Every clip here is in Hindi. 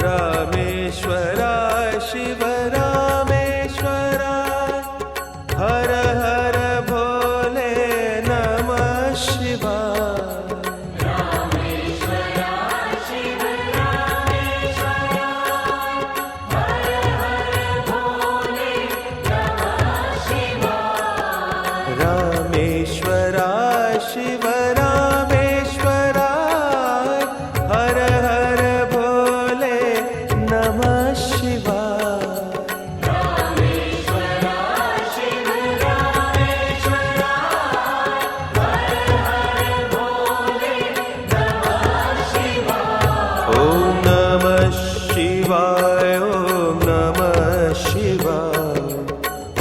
रामेश्वराय शिव रामेश्वराय हर हर भोले नमः शिवाय। रामेश्वराय शिव रामेश्वराय हर हर भोले नमः शिवाय। रामेश्वराय शिव रामेश्वराय हर हर भोले नमः शिवाय। रामेश्वराय शिव रामेश्वराय हर हर भोले नमः शिवाय। ओम नमः शिवाय ओम नमः शिवाय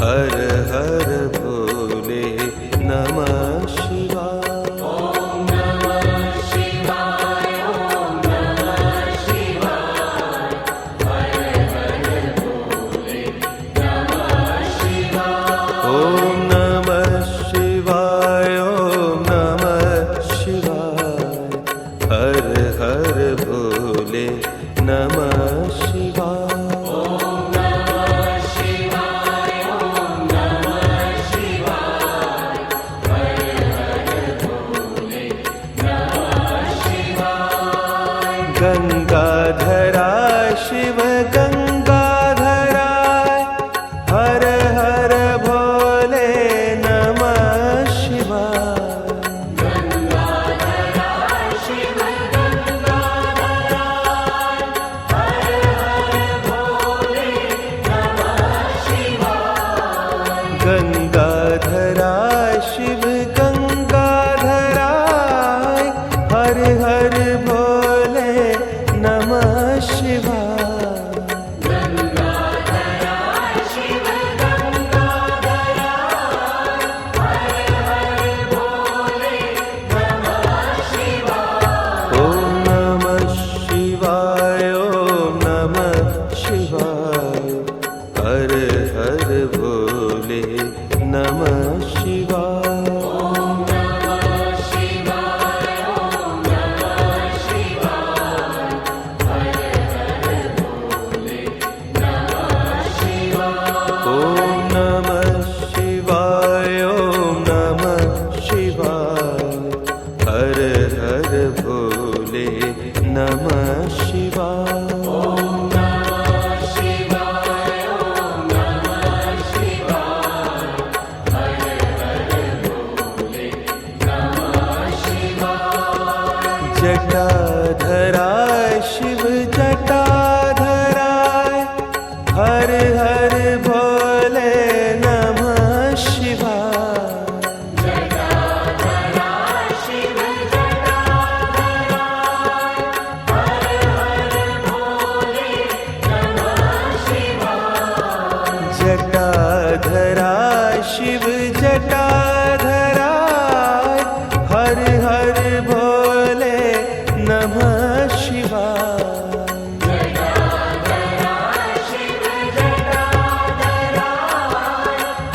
हर हर भोले नमः शिवाय। ओम नमः शिवाय ओम नमः शिवाय हर हर भोले नमः शिवाय। ओम नमः शिवाय ओम नमः शिवाय हर हर भोले नमः शिवाय। ओम नमः शिवाय ओम नमः शिवाय हर हर भोले नमः शिवाय। गंगाधराय शिव गंगाधराय हर हर भोले नमः शिवाय। गंगाधराय शिव गंगाधराय हर हर भोले नमः शिवाय। गंगाधराय शिव गंगाधराय हर हर भोले नमः शिवाय। गंगाधराय शिव गंगाधराय हर हर भोले नमः शिवाय। ओम नमः शिवाय ओम नमः शिवाय हर हर भोले नमः शिवाय। ओम नमः शिवाय ओम नमः शिवाय हर हर भोले नमः शिवाय। ओम नमः शिवाय ओम नमः शिवाय हर हर भोले नमः शिवाय। ओम नमः शिवाय ओम नमः शिवाय हर हर भोले नमः शिवाय। जटाधराय शिव जटाधराय हर हर भोले नमः शिवाय। जटाधराय शिव जटाधराय हर हर भोले नमः शिवाय। जटाधराय शिव जटाधराय हर हर भोले नमः शिवाय। जटाधराय शिव जटाधराय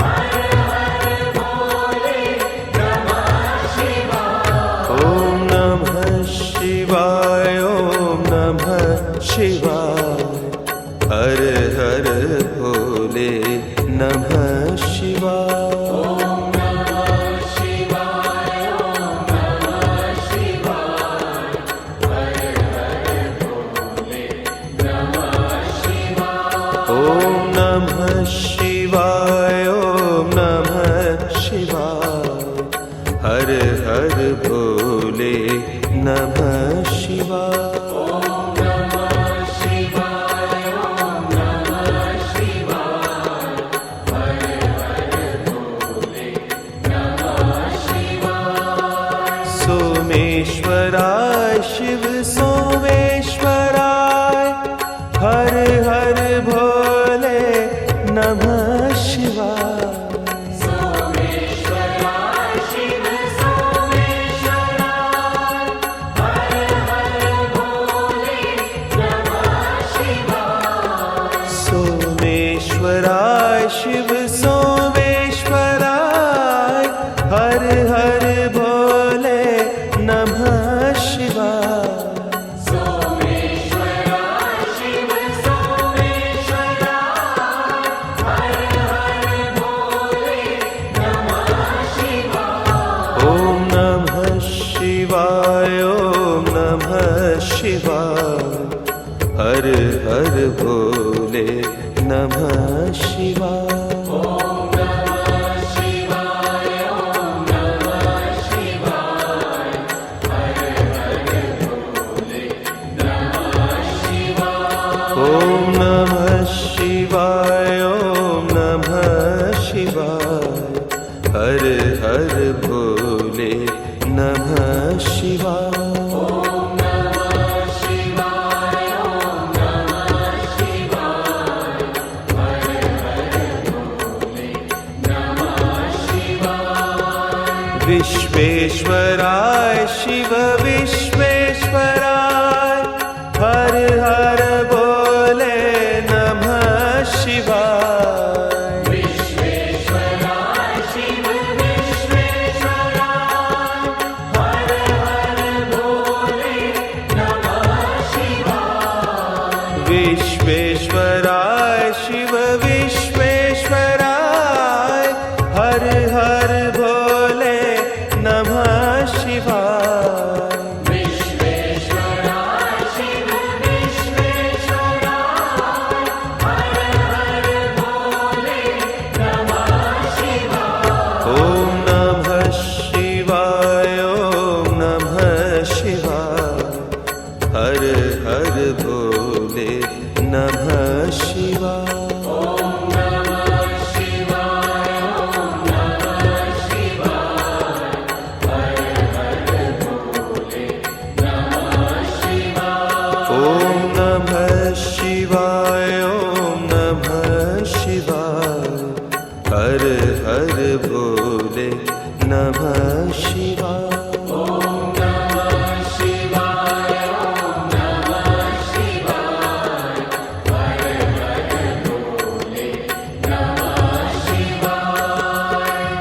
हर हर भोले नमः शिवाय। ओम नमः शिवाय ओम नमः शिवाय हर हर भोले नमः शिवाय। ओम नमः शिवाय ओम नमः शिवाय हर हर भोले नमः शिवाय। ओम नमः शिवाय ओम नमः शिवाय हर हर भोले नमः शिवाय। ओम नमः शिवाय ओम नमः शिवाय हर हर हर भोले नमः शिवाय। ओम नमः शिवाय, ओम नमः शिवाय, हर हर भोले नमः शिवाय। विश्वेश्वराय शिव विश्वेश्वराय, हर हर भोले नमः शिवाय। विश्वेश्वराय शिव विश्वेश्वराय, हर हर भोले नमः शिवाय। विश्वेश्वराय शिव विश्वेश्वराय, हर हर भोले नमः शिवाय। विश्वेश्वराय शिव विश्वेश्वराय, हर हर भोले नमः शिवाय। ओम नमः शिवाय, ओम नमः शिवाय, हर हर भोले नमः शिवाय। ओम नमः शिवाय, ओम नमः शिवाय, हर हर भोले नमः शिवाय।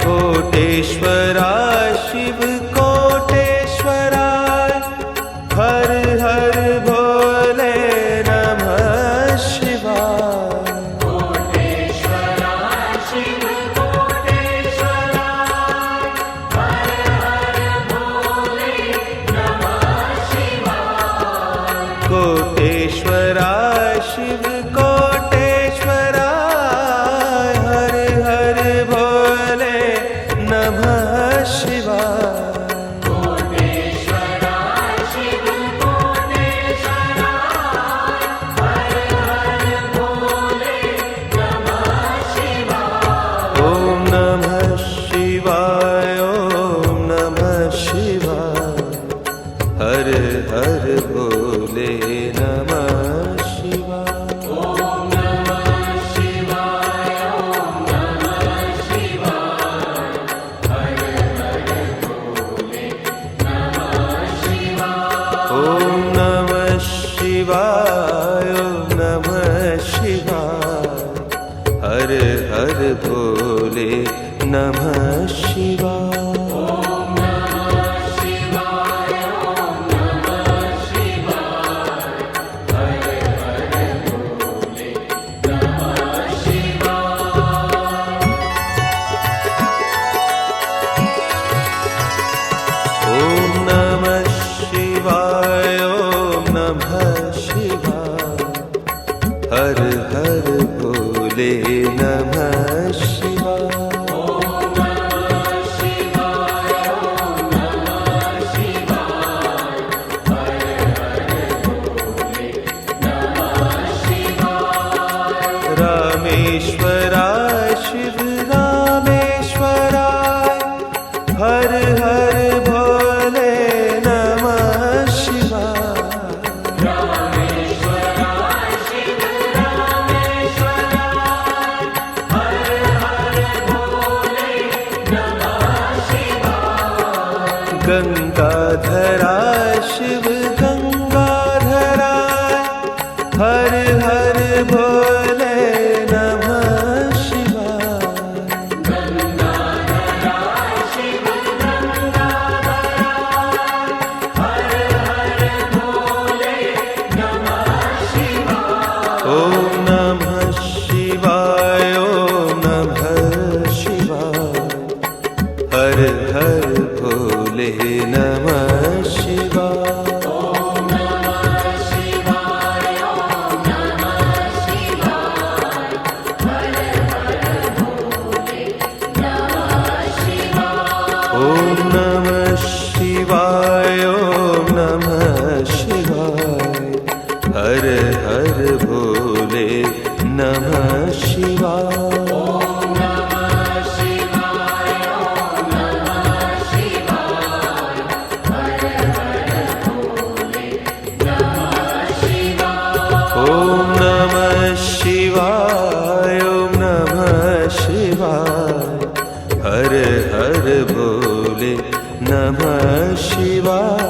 कोटेश्वराय शिव कोटेश्वराय, हर हर भोले नमः शिवाय। कोटेश्वराय शिव कोटेश्वराय, हर हर भोले नमः शिवाय। कोटेश्वराय शिव कोटेश्वराय, हर हर भोले नमः शिवाय। कोटेश्वराय शिव कोटेश्वराय, हर हर भोले नमः शिवाय। ओम नमः शिवाय, ओम नमः शिवाय, हर हर भोले नमः शिवाय। ओम नमः शिवाय, ओम नमः शिवाय, हर हर भोले नमः शिवाय। ओम नमः शिवाय, ओम नमः शिवाय, हर हर भोले नमः शिवाय। ओम नमः शिवाय, ओम नमः शिवाय, हर हर भोले नमः शिवाय। ओम नमः शिवाय, ओम नमः शिवाय, हर हर भोले नमः शिवाय। ओम नमः शिवाय, ओम नमः शिवाय, हर हर भोले नमः शिवाय। रामेश्वराय शिव रामेश्वराय, हर हर भोले नमः शिवाय। रामेश्वराय शिव रामेश्वराय, हर हर भोले नमः शिवाय। गंगाधराय शिव गंगाधराय, हर हर भोले नमः शिवाय। गंगाधराय शिव गंगाधराय, हर हर भोले नमः शिवाय। ओम नमः शिवाय, ओम नमः शिवाय, हर हर भोले नमः शिवाय। ओम नमः शिवाय, ओम नमः शिवाय। ॐ नमः शिवाय, ॐ नमः शिवाय, हर हर भोले नमः शिवाय।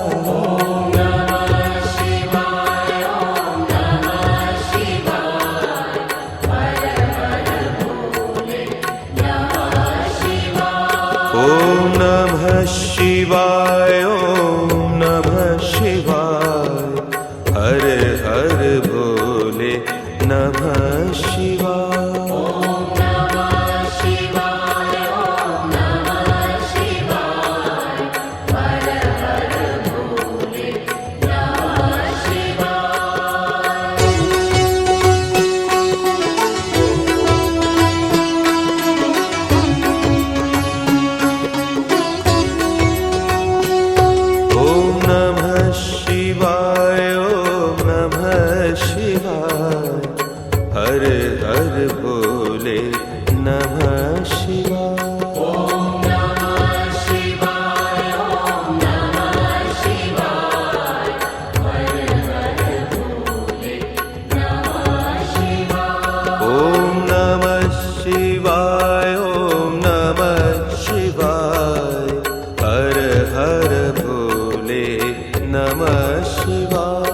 ॐ नमः शिवाय, ॐ नमः शिवाय, हर हर भोले नमः शिवाय। ॐ नमः शिवाय, ॐ नमः शिवाय, हर हर भोले नमः शिवाय। ॐ नमः शिवाय, ॐ नमः शिवाय, हर हर भोले नमः शिवाय।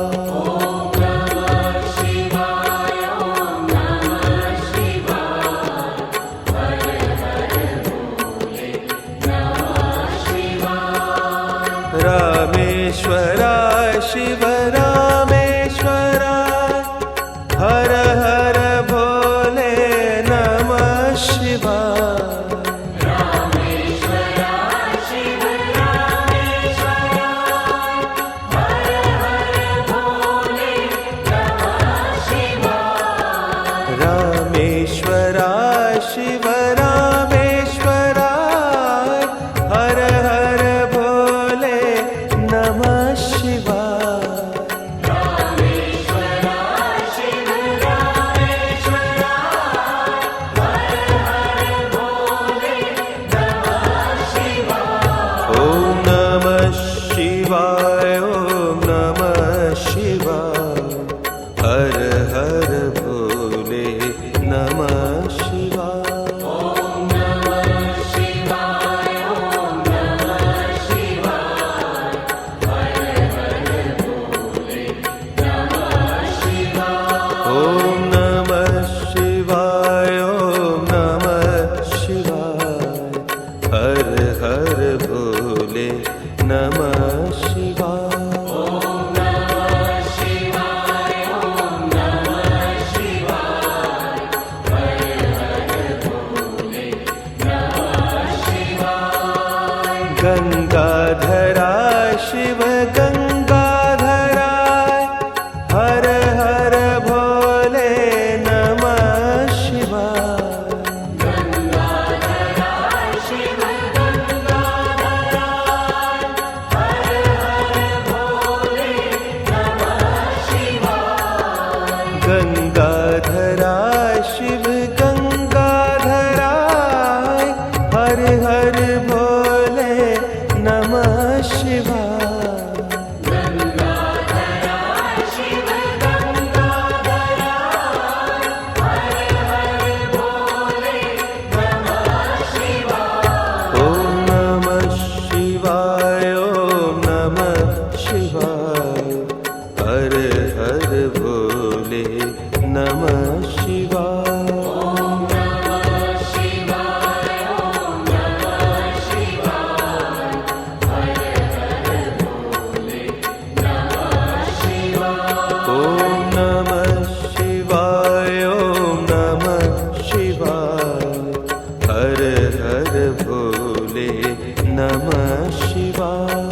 रामेश्वराय शिव रामेश्वराय, हर हर भोले नमः शिवाय। रामेश्वराय शिव रामेश्वराय, हर हर भोले नमः शिवाय। ॐ नमः शिवाय, ॐ नमः शिवाय, हर हर भोले नमः शिवाय। ॐ नमः शिवाय, ॐ नमः शिवाय, हर हर भोले नमः शिवाय। गंगाधराय शिव गंगाधराय, हर हर भोले नमः शिवाय। गंगाधराय शिव गंगाधराय, हर हर भोले नमः शिवाय। ॐ नमः शिवाय, ॐ नमः शिवाय, हर हर भोले नमः शिवाय। ॐ नमः शिवाय, ॐ नमः शिवाय, हर हर भोले नमः शिवाय।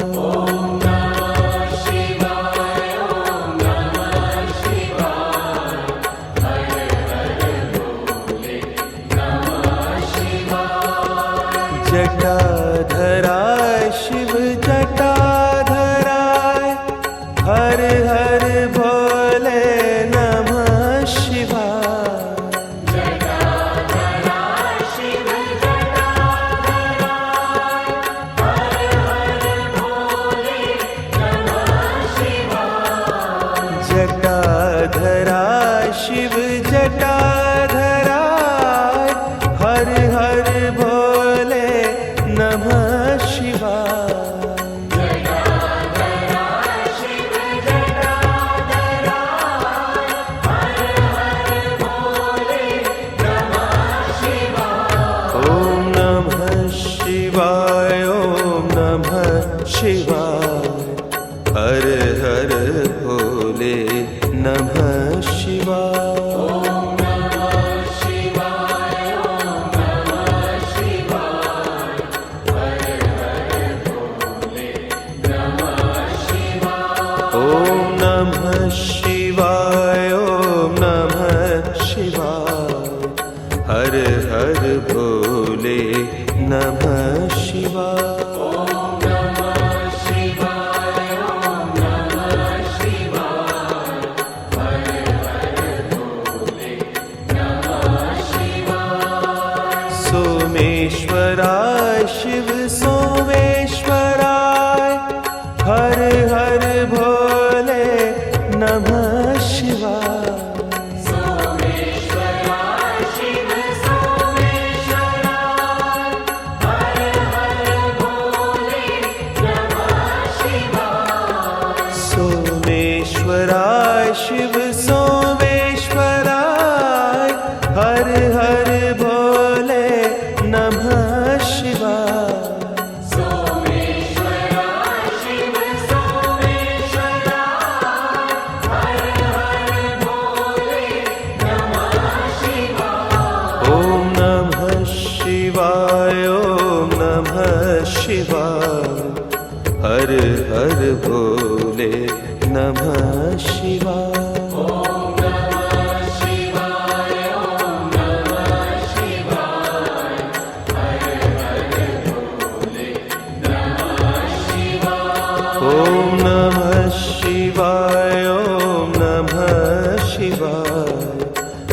शिव जटाधराय हर हर भोले नमः शिवाय ओम नमः शिवाय ओम नमः शिवाय हर हर भोले नमः शिवाय ओम नमः शिवाय ओम नमः शिवाय हर हर भोले नमः शिवाय सोमेश्वराय शिव सोमेश्वराय हर हर भोले नमः शिवाय सोमेश्वराय शिव सोमेश्वराय हर हर भोले नमः शिवाय ओम नमः शिवाय ओम नमः शिवाय हर हर भोले नमः शिवाय ओम नमः शिवाय ओम नमः शिवाय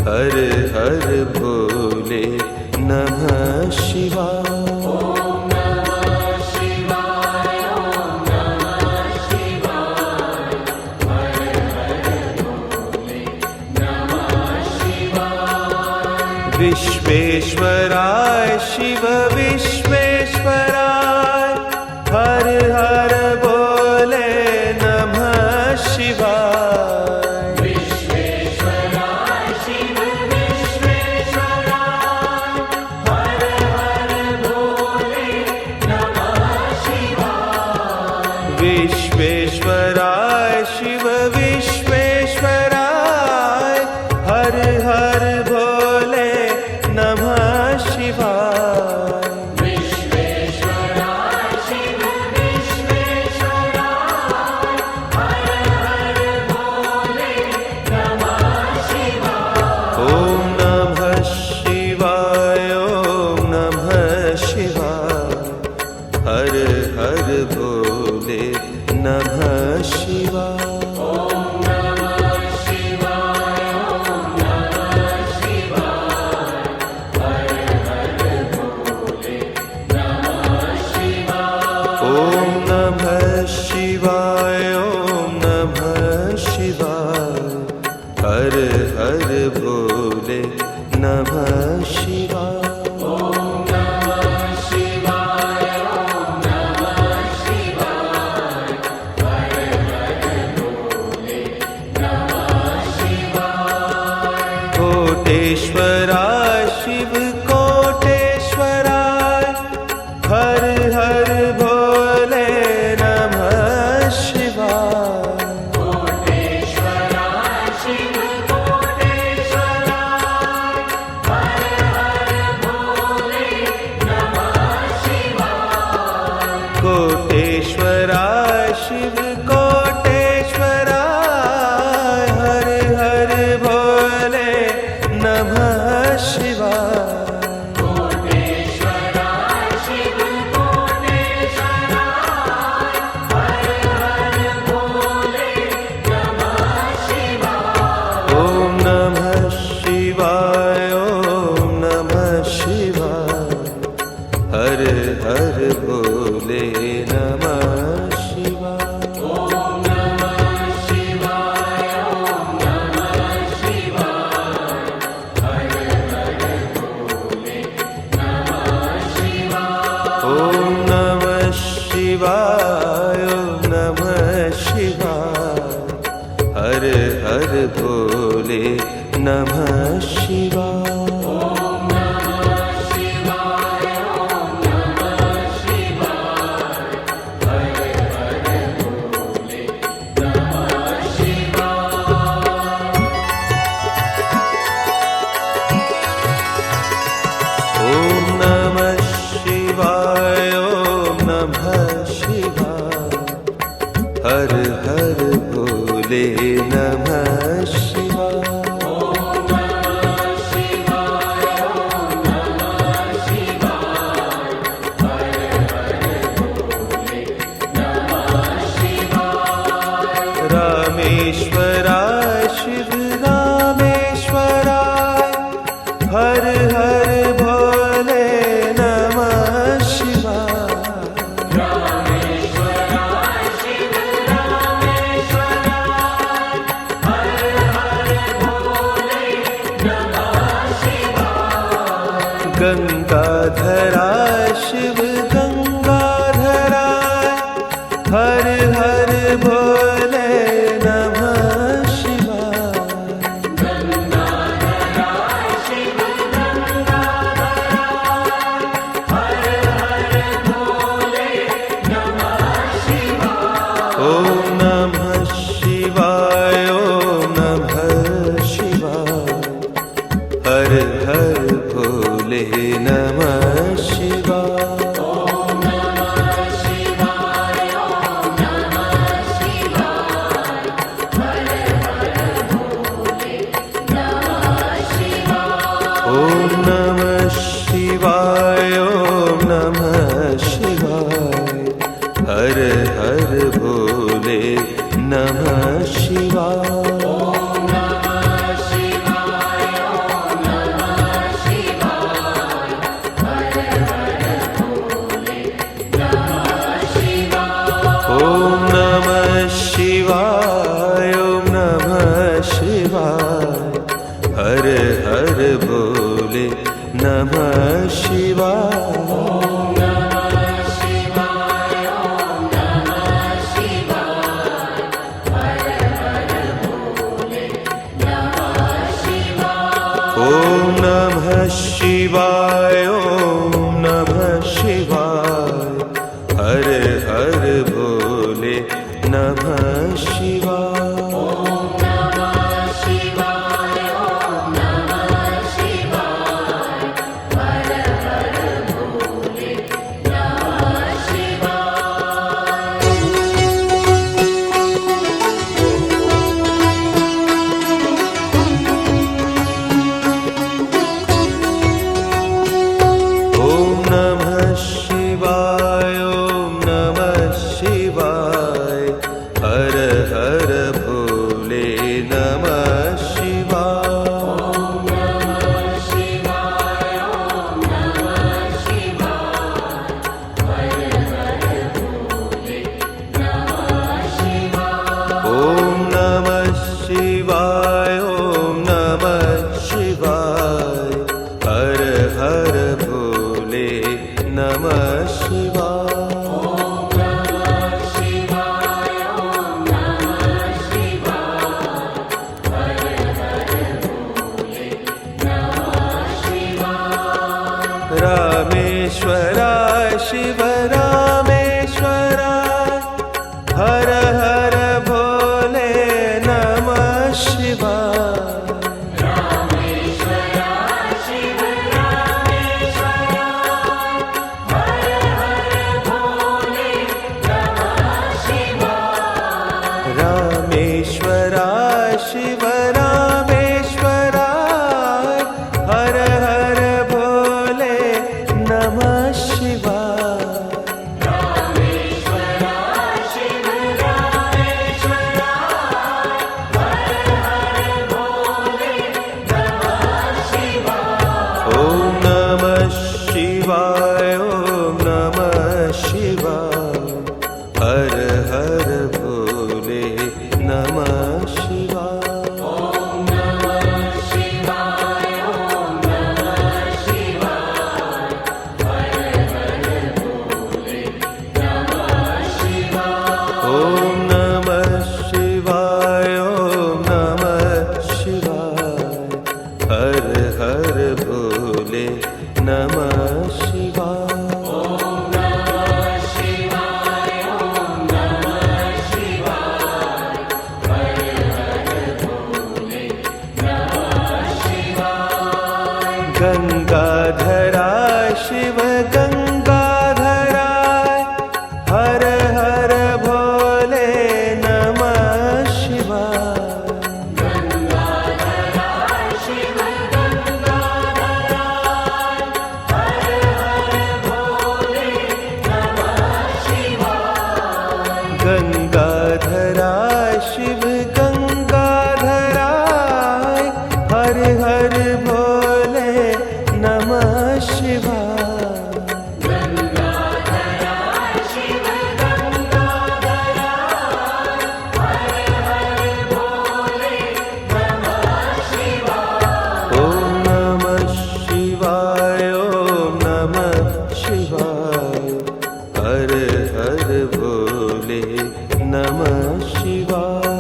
हर हर भोले नमः शिवाय विश्वेश्वराय शिव विश्वेश्वराय हर हर भोले नमः शिवाय विश्वेश्वराय शिव विश्वेश्वराय हर हर भोले नमः शिवाय ओम नमः शिवाय ओम नमः शिवाय हर हर भोले नमः शिवाय ओम नमः शिवाय ओम नमः शिवाय हर हर भोले नमः शिवाय कोटेश्वराय शिव कोटेश्वराय हर हर भोले नमः शिवाय कोटेश्वराय शिव कोटेश्वराय हर हर भोले नमः शिवाय नमः शिवाय। हर हर भोले नमः शिवाय। रामेश्वराय शिव रामेश्वराय हर हर भोले नमः शिवाय। गंगाधराय शिव गंगाधराय हर हर भोले नमः शिवाय। गंगाधराय शिव गंगाधराय हर हर भोले नमः शिवाय। ओम नमः शिवाय ओम नमः शिवाय हर हर भोले नमः शिवाय। ओम नमः शिवाय ओम नमः शिवाय हर हर भोले नमः शिवाय। ओम नमः शिवाय ओम नमः शिवाय हर हर भोले नमः शिवाय। ओम नमः शिवाय ओम नमः शिवाय हर हर भोले नमः शिवाय। ओम नमः शिवाय ओम नमः शिवाय हर हर भोले नमः शिवाय। ओम नमः शिवाय ओम नमः शिवाय हर हर भोले नमः शिवाय। ओम नमः शिवाय ओम नमः शिवाय हर हर भोले नमः शिवाय। रामेश्वराय शिव रामेश्वराय हर हर भोले नमः शिवाय। रामेश्वराय शिव रामेश्वराय हर हर भोले नमः शिवाय। ओम नमः शिवाय ओम नमः शिवाय हर हर भोले नमः शिवाय। ओम नमः शिवाय ओम नमः शिवाय हर हर भोले नमः शिवाय। गंगाधरा शिव गंगाधराय, हर हर भोले नमः शिवाय। गंगाधरा शिव गंगाधराय, हर हर भोले नमः शिवाय। ओम नमः शिवाय, ओम नमः शिवाय, हर हर भोले नमः शिवाय।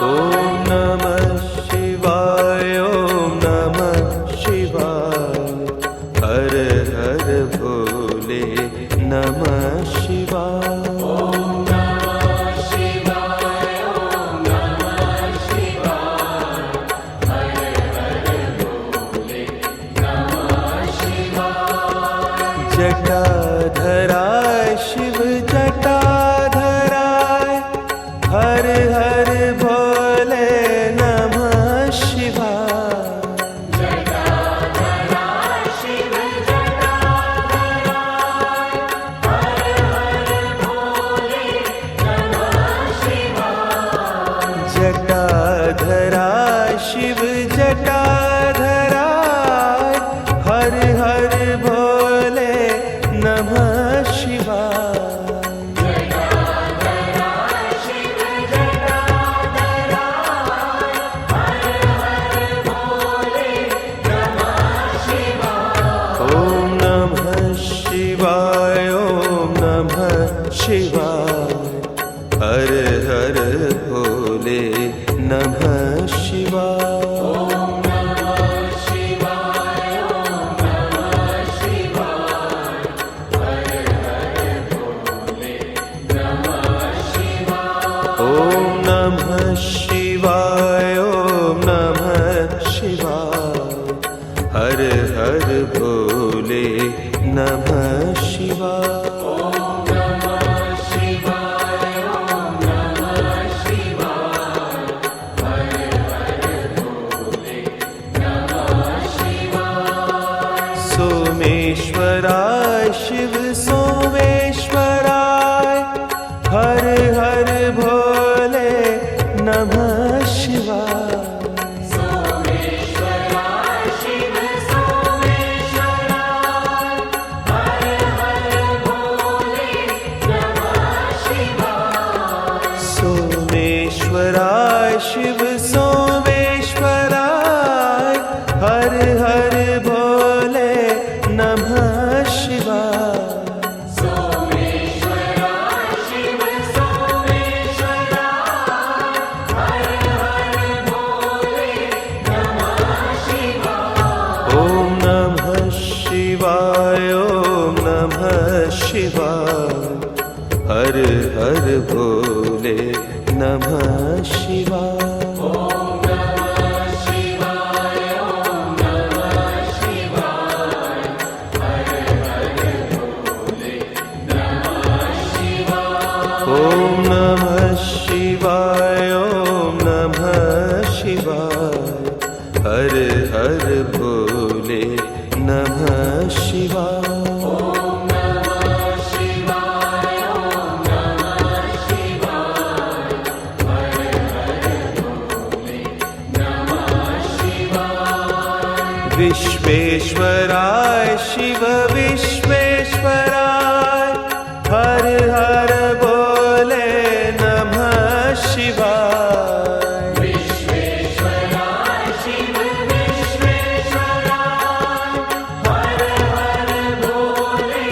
ओम नमः शिवाय, ओम नमः शिवाय, हर हर भोले नमः शिवाय। जटाधराय शिव जटाधराय, हर हर भोले नमः शिवाय। जटाधरा शिव जटाधराय, हर हर भोले नमः शिवाय। ओम नमः शिवाय, ओम नमः शिवाय, हर हर भोले नमः शिवाय। ओम नमः शिवाय, ओम नमः शिवाय, हर हर भोले नमः शिवाय। सोमेश्वराय शिव सोमेश्वराय, हर हर भोले नमः शिवाय। सोमेश्वराय शिव सोमेश्वराय, हर हर भोले नमः शिवाय। ओम नमः शिवाय, ओम नमः शिवाय, हर हर भोले नमः शिवाय। ओम नमः शिवाय, ओम नमः शिवाय, हर हर भोले नमः शिवाय। विश्वेश्वराय शिव विश्वेश्वराय, हर हर भोले नमः शिवाय। विश्वेश्वराय शिव विश्वेश्वराय, हर हर भोले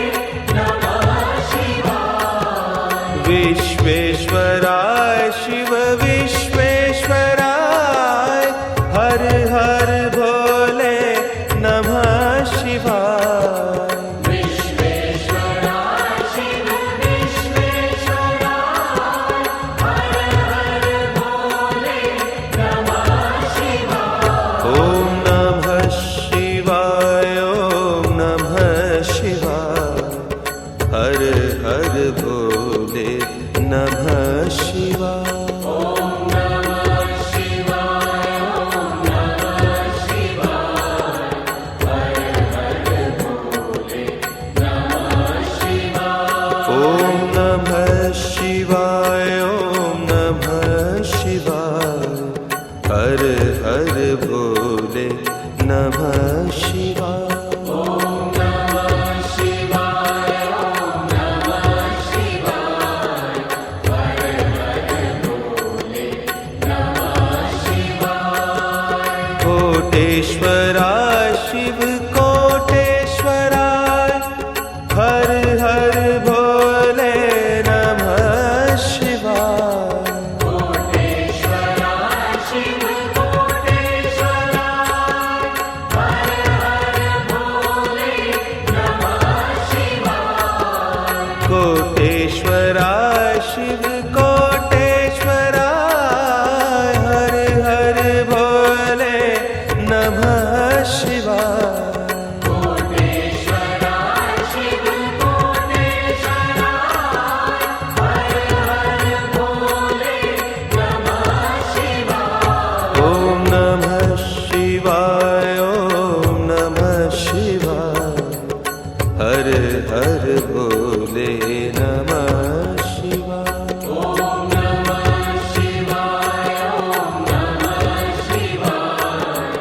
हर हर भोले नमः शिवाय। ॐ नमः शिवाय ॐ नमः शिवाय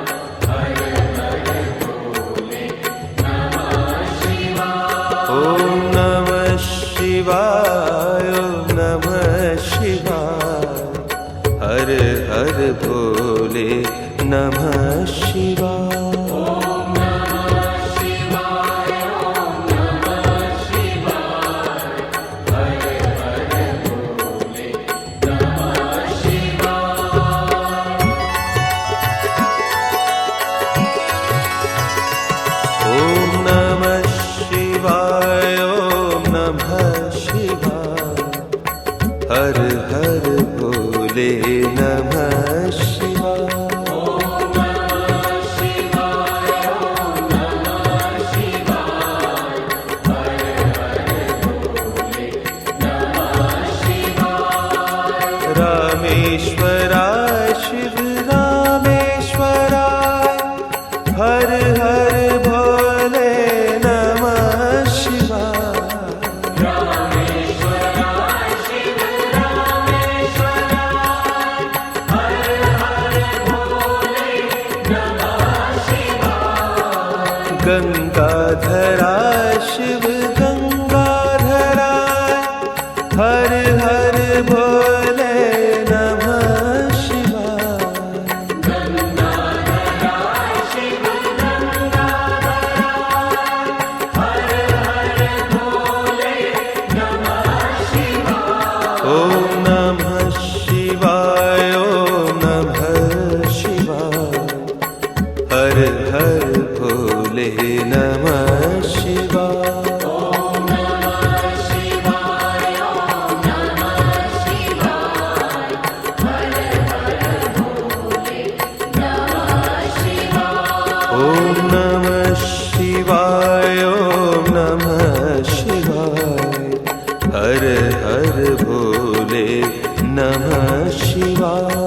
हर हर भोले नमः शिवाय। ॐ नमः शिवाय ॐ नमः शिवाय हर हर भोले नमः शिवाय। हर हर भोले नमः शिवाय। ॐ नमः शिवाय ॐ नमः शिवाय हर हर भोले नमः शिवाय। रामेश्वराय शिव रामेश्वराय हर हर भोले नमः शिवाय। गंगाधरा शिव गंगाधराय हर हर भोले नमः शिवाय। गंगाधरा शिव गंगाधराय हर हर भोले नमः शिवाय। ॐ नमः शिवाय ॐ नमः शिवाय हर हर भोले नमः शिवाय। ॐ नमः शिवाय ॐ नमः शिवाय हर हर भोले नमः शिवाय।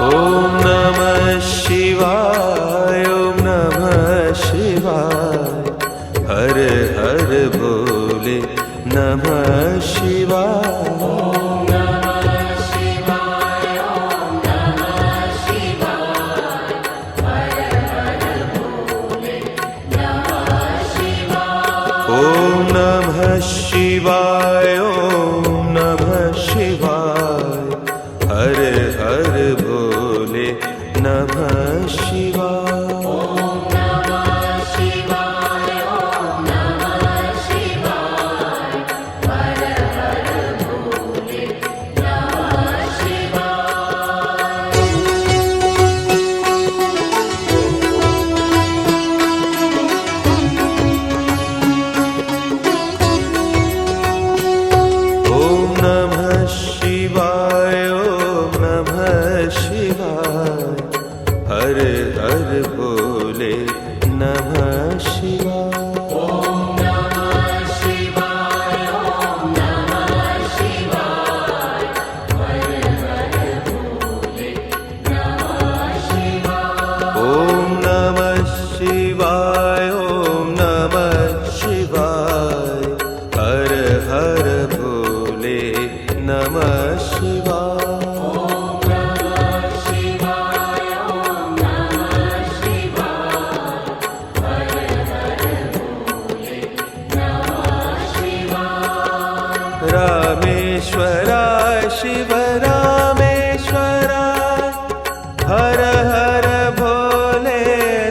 ॐ नमः शिवाय ॐ नमः शिवाय हर हर भोले नमः शिवाय। ॐ नमः शिवाय ॐ नमः शिवाय हर हर भोले नमः शिवाय। ॐ नमः शिवाय ॐ नमः शिवाय हर हर भोले नमः शिवाय। ॐ नमः शिवाय ॐ नमः शिवाय हर हर भोले नमः शिवाय। ॐ नमः शिवाय ॐ नमः शिवाय हर हर भोले नमः शिवाय। रामेश्वराय शिव रामेश्वराय हर हर भोले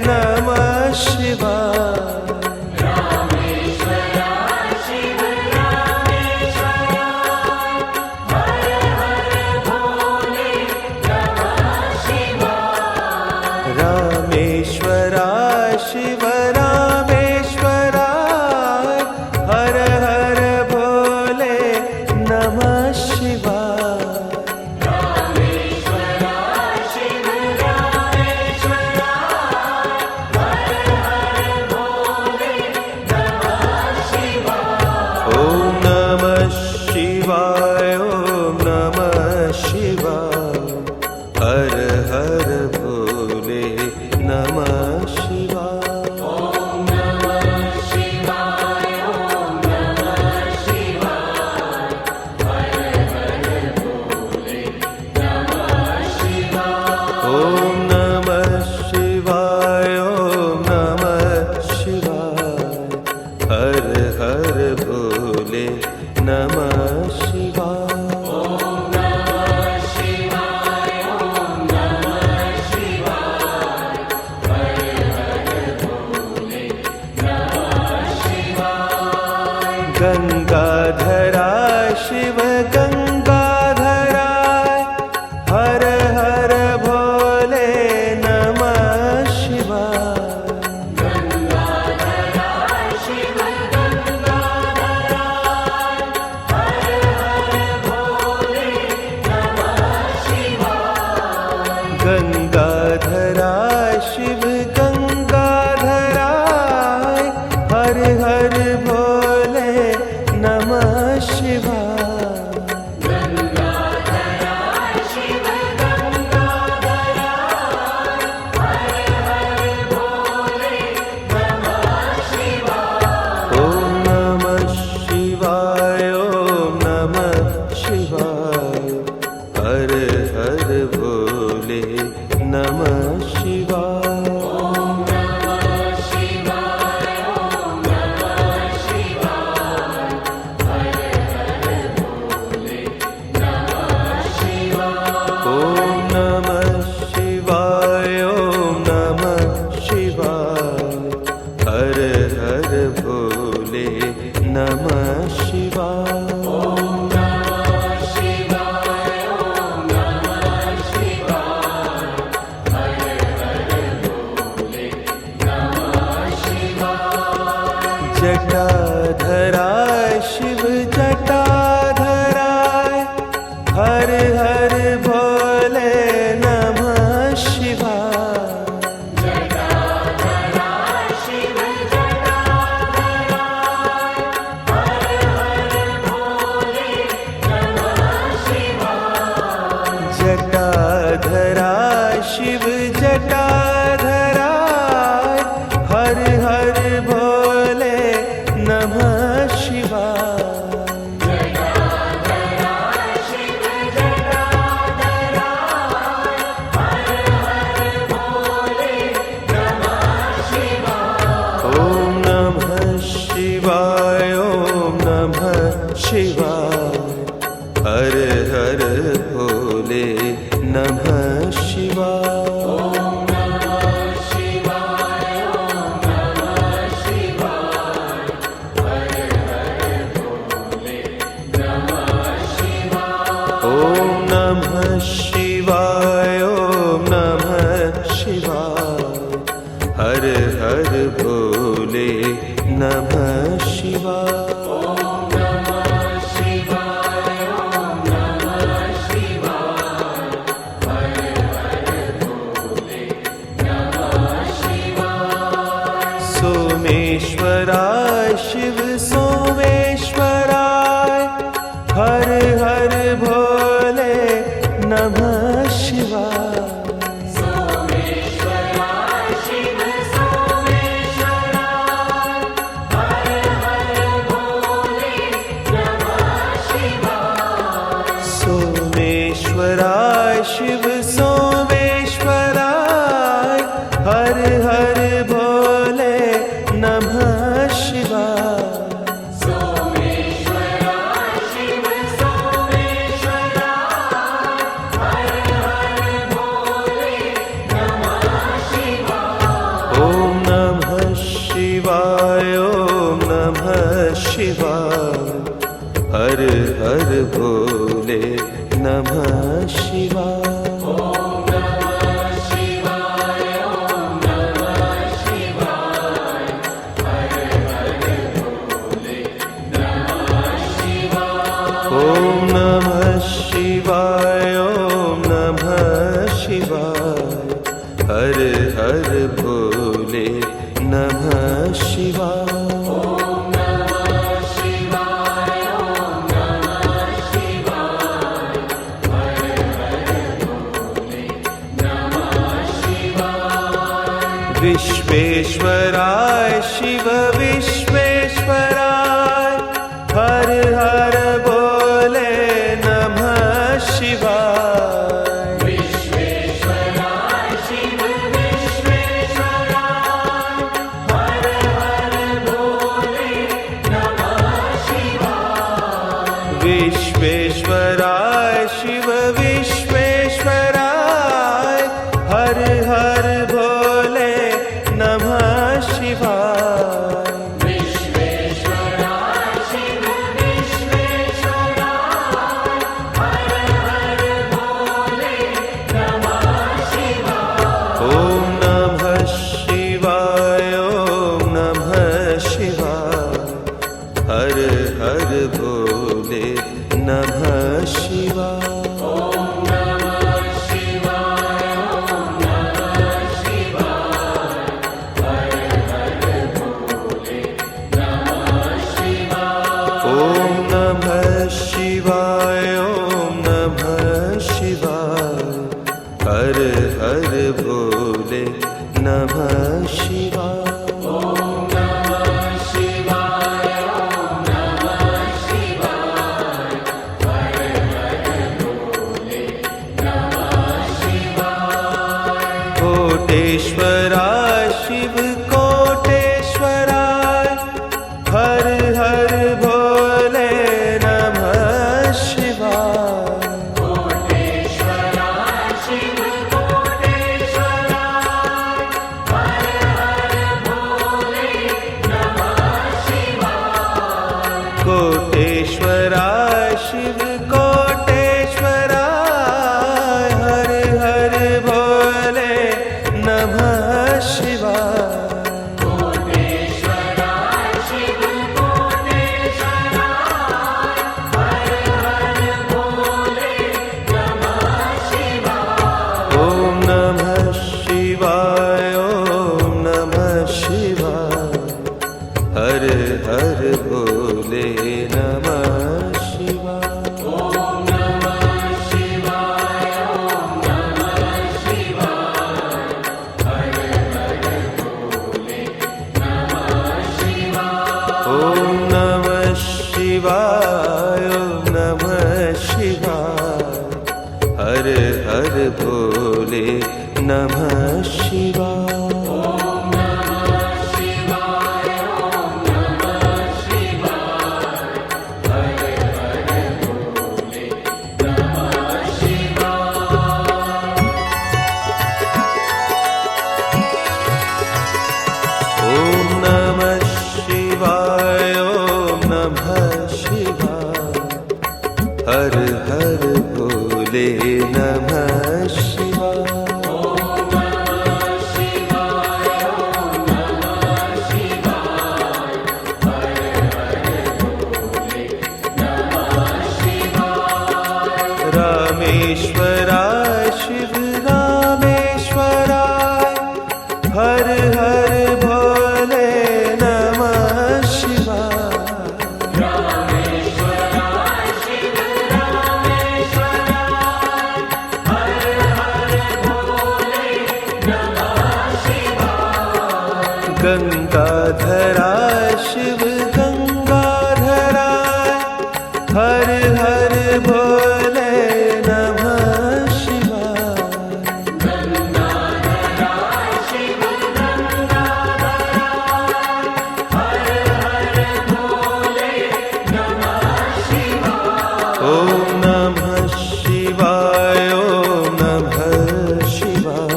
नमः शिवाय। रामेश्वराय शिव रामेश्वराय हर हर भोले नमः शिवाय। गंगाधरा शिव गंगाधराय हर हर भोले नमः शिवाय ओम नमः शिवाय ओम नमः शिवाय हर हर भोले नमः शिवाय ओम नमः शिवाय ओम नमः शिवाय हर हर भोले नमः शिवाय जटाधराय शिव जटाधराय हर हर भोले नमः शिवाय जटाधराय शिव जटाधराय हर हर भोले नमः शिवाय ओम नमः शिवाय ओम नमः शिवाय हर हर भोले नमः शिवाय ओम नमः शिवाय ओम नमः शिवाय हर हर भोले नमः शिवाय सोमेश्वराय शिव सोमेश्वराय हर हर भोले नमः शिवाय सोमेश्वराय शिव सोमेश्वराय हर हर भोले नमः शिवाय ओम नमः शिवाय ओम नमः शिवाय हर हर भोले नमः शिवाय ओम नमः शिवाय ओम नमः शिवाय हर हर भोले नमः शिवाय विश्वेश्वराय शिव विश्वेश्वराय हर हर भोले नमः शिवाय विश्वेश्वराय शिव विश्वेश्वराय हर हर भोले नमः शिवाय ओम नमः शिवाय ओम नमः शिवाय हर हर भोले नमः शिवाय ओम नमः शिवाय कोटेश्वराय शिव कोटेश्वराय हर हर भोले नमः शिवाय। कोटेश्वराय शिव कोटेश्वराय हर हर भोले नमः शिवाय। कोटेश्वराय शिव कोटेश्वराय हर हर भोले नमः शिवाय। कोटेश्वराय शिव कोटेश्वराय हर हर भोले नमः शिवाय। ओम नमः शिवाय ओम नमः शिवाय हर हर भोले नमः शिवाय। ओम नमः शिवाय ओम नमः शिवाय हर हर भोले नमः शिवाय। ओम नमः शिवाय ओम नमः शिवाय हर हर भोले नमः शिवाय। ओम नमः शिवाय ओम नमः शिवाय हर हर भोले नमः शिवाय। ओम नमः शिवाय ओम नमः शिवाय हर हर भोले नमः शिवाय। ओम नमः शिवाय ओम नमः शिवाय हर हर भोले नमः शिवाय। रामेश्वराय शिव रामेश्वराय हर हर भोले नमः शिवाय। रामेश्वराय शिव रामेश्वराय हर हर भोले नमः शिवाय। गंगाधराय शिव गंगाधराय हर हर भोले नमः शिवाय। गंगाधराय शिव गंगाधराय हर हर भोले नमः शिवाय। ओम नमः शिवाय ओम नमः शिवाय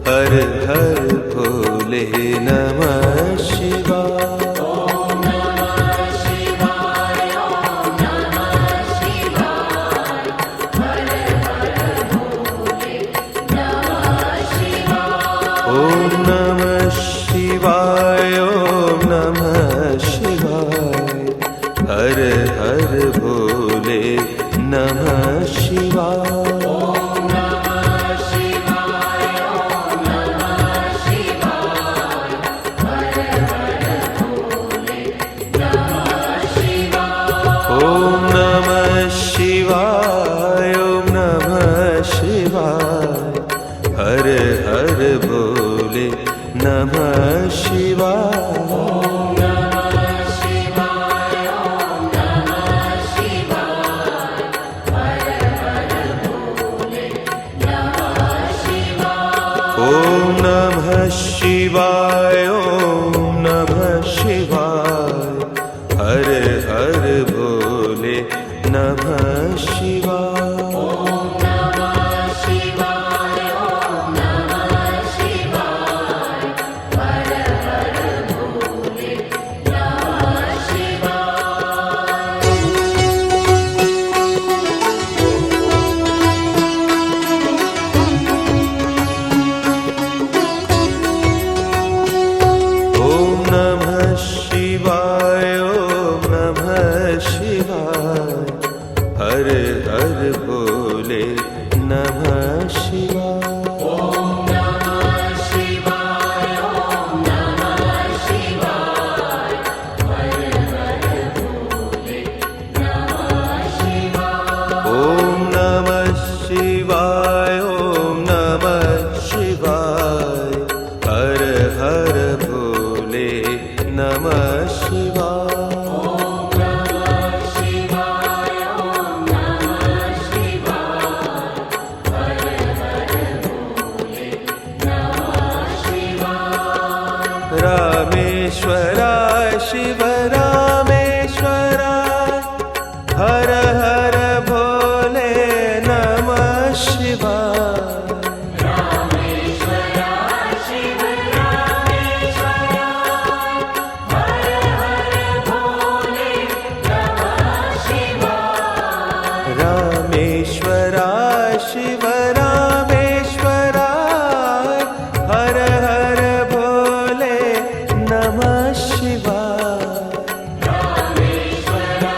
हर हर भोले नमः शिवाय। ओम नमः शिवाय ओम नमः शिवाय हर हर भोले नमः शिवाय। ओम नमः शिवाय ओम नमः शिवाय हर हर भोले नमः शिवाय। ओम नमः शिवाय ओम नमः शिवाय हर हर भोले नमः शिवाय। ओम नमः शिवाय ओम नमः शिवाय हर हर भोले नमः शिवाय। ओम नमः शिवाय ओम नमः शिवाय हर हर भोले नमः शिवाय। ओम नमः शिवाय ओम नमः शिवाय हर हर भोले नमः शिवाय। ओम नमः शिवाय ओम नमः शिवाय हर हर भोले नमः शिवाय। ओम नमः शिवाय ओम नमः शिवाय हर हर भोले नमः शिवाय। ओम नमः शिवाय ओम नमः शिवाय हर हर भोले नमः शिवाय। ओम नमः शिवाय ओम नमः शिवाय हर हर भोले नमः शिवाय। ओम नमः शिवाय ओम नमः शिवाय हर हर शिवाय रामेश्वरा शिव रामेश्वरा हर हर भोले नमः शिवाय रामेश्वरा शिव रामेश्वरा हर हर भोले नमः शिवाय रामेश्वरा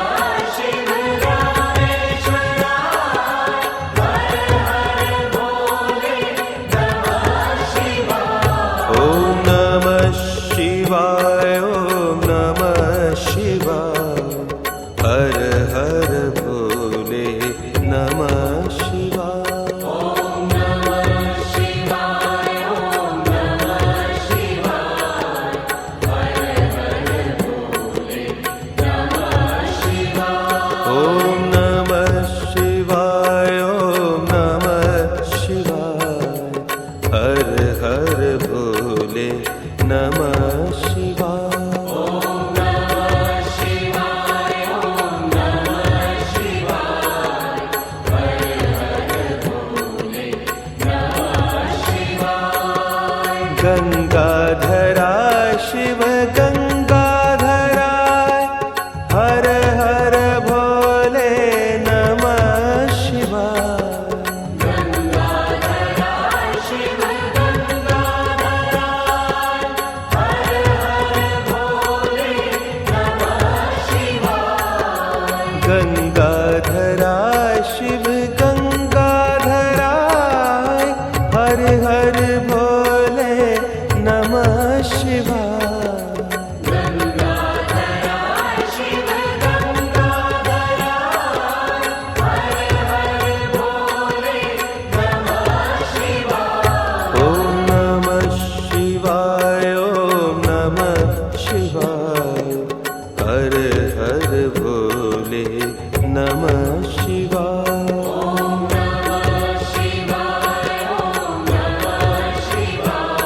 शिव रामेश्वरा हर हर भोले नमः शिवाय ॐ नमः शिवाय ॐ नमः शिवाय हर हर भोले नमः शिवाय ॐ नमः शिवाय ॐ नमः शिवाय हर हर भोले नमः शिवाय ॐ नमः शिवाय ॐ नमः शिवाय हर हर भोले नमः शिवाय ॐ नमः शिवाय ॐ नमः शिवाय हर हर भोले नमः शिवाय गंगाधरा शिव गंगाधरा हर हर भोले नमः शिवाय गंगाधरा शिव गंगाधरा हर हर भोले नमः शिवाय गंगाधरा शिव गंगाधरा हर हर भोले नमः शिवाय गंगाधरा शिव गंगाधरा हर हर भोले नमः शिवाय ॐ नमः शिवाय ॐ नमः शिवाय हर हर भोले नमः शिवाय ॐ नमः शिवाय ॐ नमः शिवाय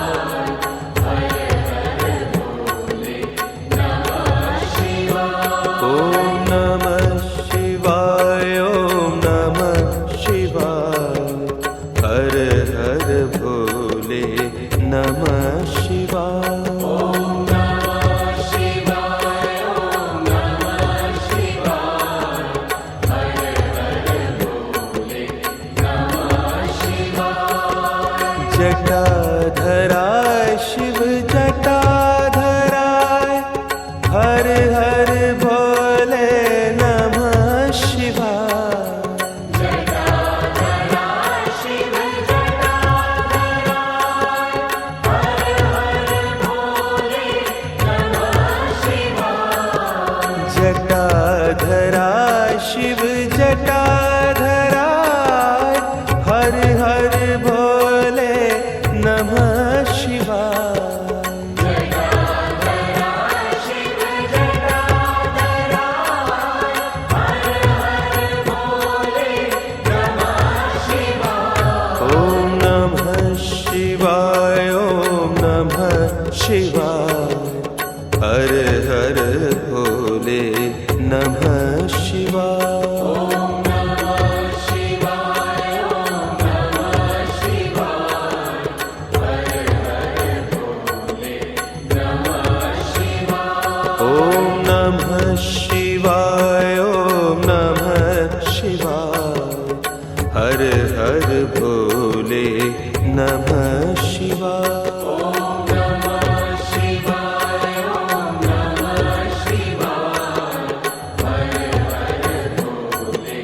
हर हर भोले नमः शिवाय ॐ नमः शिवाय ॐ नमः शिवाय हर हर भोले नमः शिवाय ॐ नमः शिवाय ॐ नमः शिवाय हर हर भोले नमः शिवाय जटाधरा शिव जटाधरा हर हर भोले नमः शिवाय जटाधरा शिव जटाधरा हर हर भोले नमः शिवाय जटाधरा शिव जटाधरा हर हर भोले नमः शिवाय जटाधरा शिव जटाधरा हर हर भोले नमः शिवाय ॐ नमः शिवाय ॐ नमः शिवाय हर हर भोले नमः शिवाय ॐ नमः शिवाय ॐ नमः शिवाय हर हर भोले नमः शिवाय ॐ नमः शिवाय ॐ नमः शिवाय हर हर भोले नमः शिवाय ॐ नमः शिवाय ॐ नमः शिवाय हर हर भोले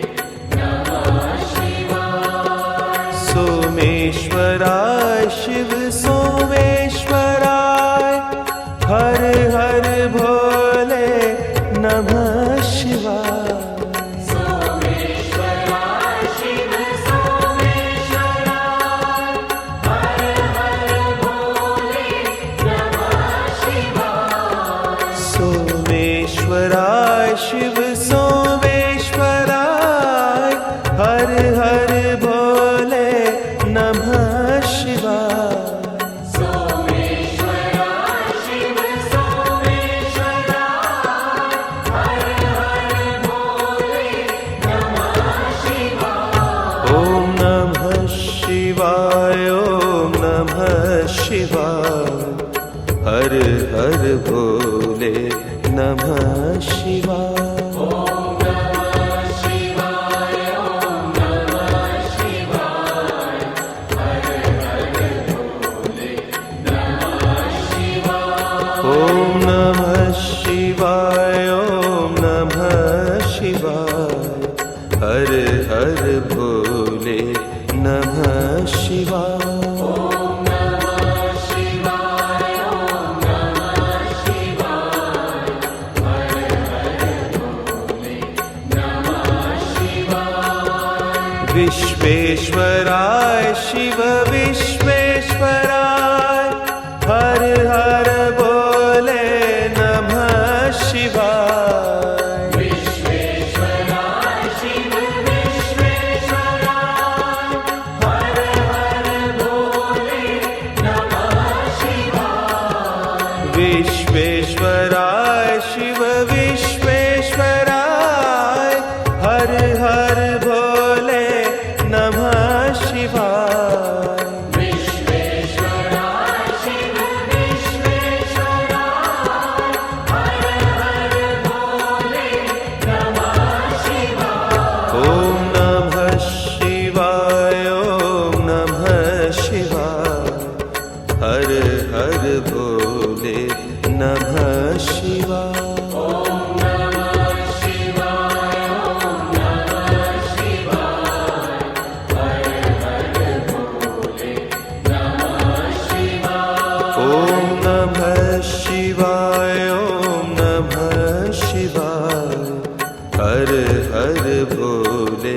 नमः शिवाय सोमेश्वराय शिव सोमेश्वराय हर हर भोले नमः शिवाय सोमेश्वराय शिव सोमेश्वराय हर हर भोले नमः शिवाय सोमेश्वराय शिव सोमेश्वराय हर हर भोले नमः शिवाय सोमेश्वराय शिव सोमेश्वराय हर हर भोले नमः शिवाय ॐ नमः शिवाय ओम नमः शिवाय हर हर भोले नमः शिवाय ओम नमः शिवाय ओम नमः शिवाय हर हर भोले नमः शिवाय विश्वेश्वराय शिव विश्वेश्वराय हर हर भोले नमः शिवाय विश्वेश्वराय शिव विश्वेश्वराय हर हर भोले नमः शिवाय विश्वेश्वराय शिव विश्वेश्वराय हर हर भोले नमः शिवाय विश्वेश्वराय शिव विश्वेश्वराय हर हर भोले नमः शिवाय ओम नमः शिवाय ओम नमः शिवाय हर हर भोले नमः शिवाय ओम नमः शिवाय ओम नमः शिवाय हर हर भोले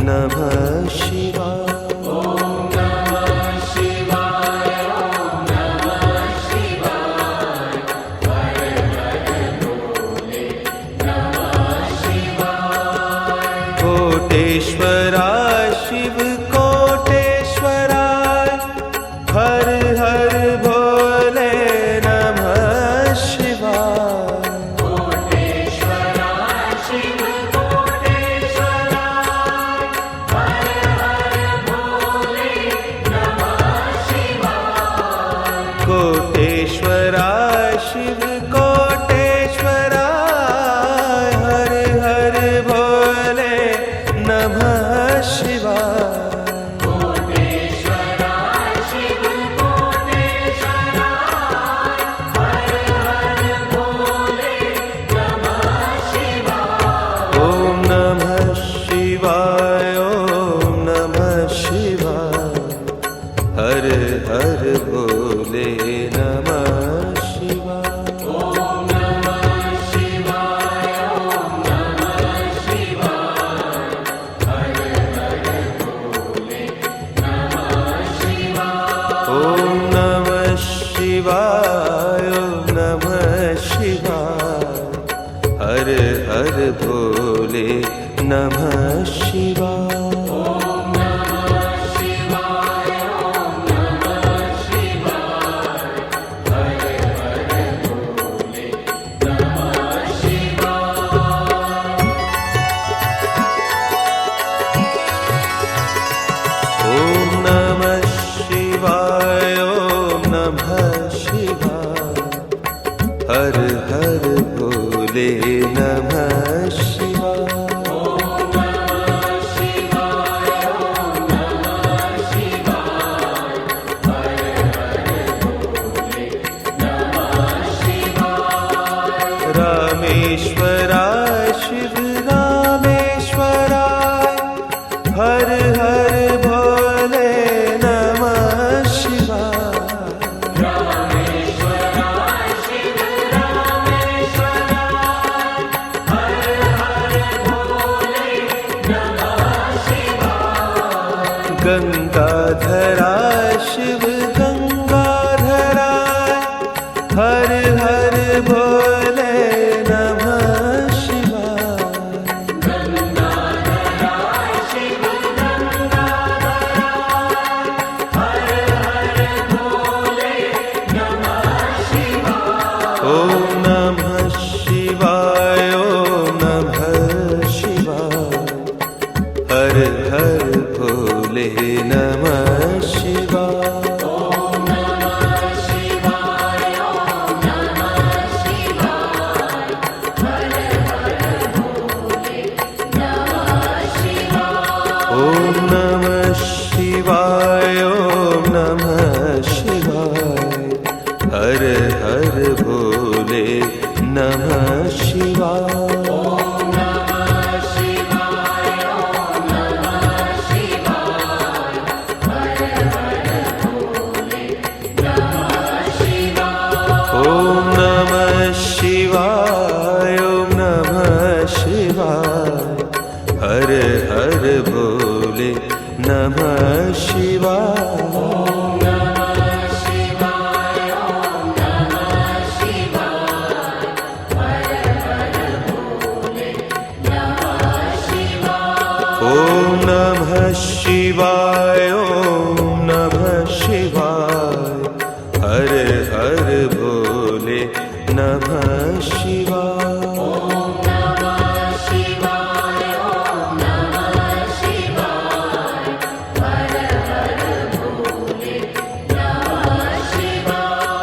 नमः शिवाय कोटेश्वराय शिव कोटेश्वराय हर हर भोले नमः शिवाय कोटेश्वराय शिव कोटेश्वराय हर हर भोले नमः शिवाय कोटेश्वराय शिव कोटेश्वराय हर हर भोले नमः शिवाय कोटेश्वराय शिव कोटेश्वराय हर हर भोले नमः शिवाय ओम नमः शिवाय ओम नमः शिवाय हर हर भोले नमः शिवाय ओम नमः शिवाय ओम नमः शिवाय हर हर भोले नमः शिवाय ओम नमः शिवाय ओम नमः शिवाय हर हर भोले नमः शिवाय ओम नमः शिवाय ओम नमः शिवाय हर हर भोले नमः शिवाय ओम नमः शिवाय ओम नमः शिवाय हर हर भोले नमः शिवाय ओम नमः शिवाय ओम नमः शिवाय हर हर भोले नमः शिवाय रामेश्वराय शिव रामेश्वराय हर हर भोले नमः शिवाय रामेश्वराय शिव रामेश्वराय हर हर भोले नमः शिवाय गंगाधराय शिव गंगाधराय हर हर भोले नमः शिवाय गंगाधराय शिव गंगाधराय हर हर भोले नमः शिवाय ओम नमः शिवाय ओम नमः शिवाय हर हर भोले नमः शिवाय। ॐ नमः शिवाय ॐ नमः शिवाय हर हर भोले नमः शिवाय। ॐ नमः शिवाय ॐ नमः शिवाय हर हर भोले नमः शिवाय। ॐ नमः शिवाय ॐ नमः शिवाय हर हर भोले नमः शिवाय। ॐ नमः शिवाय ॐ नमः शिवाय हर हर भोले नमः शिवाय। ॐ नमः शिवाय ॐ नमः शिवाय हर हर भोले नमः शिवाय। ॐ नमः शिवाय ॐ नमः शिवाय हर हर भोले नमः शिवाय।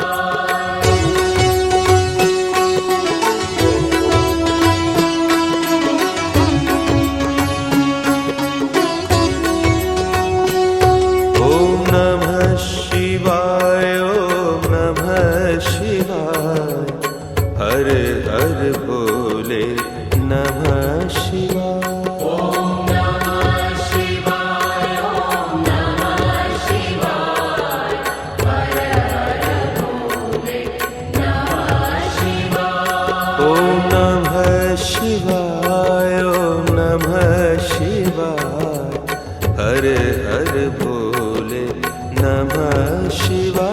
ॐ नमः शिवाय ॐ नमः शिवाय हर हर भोले नमः शिवाय। ॐ नमः शिवाय ॐ नमः शिवाय हर हर भोले नमः शिवाय। ॐ नमः शिवाय ॐ नमः शिवाय हर हर भोले नमः शिवाय।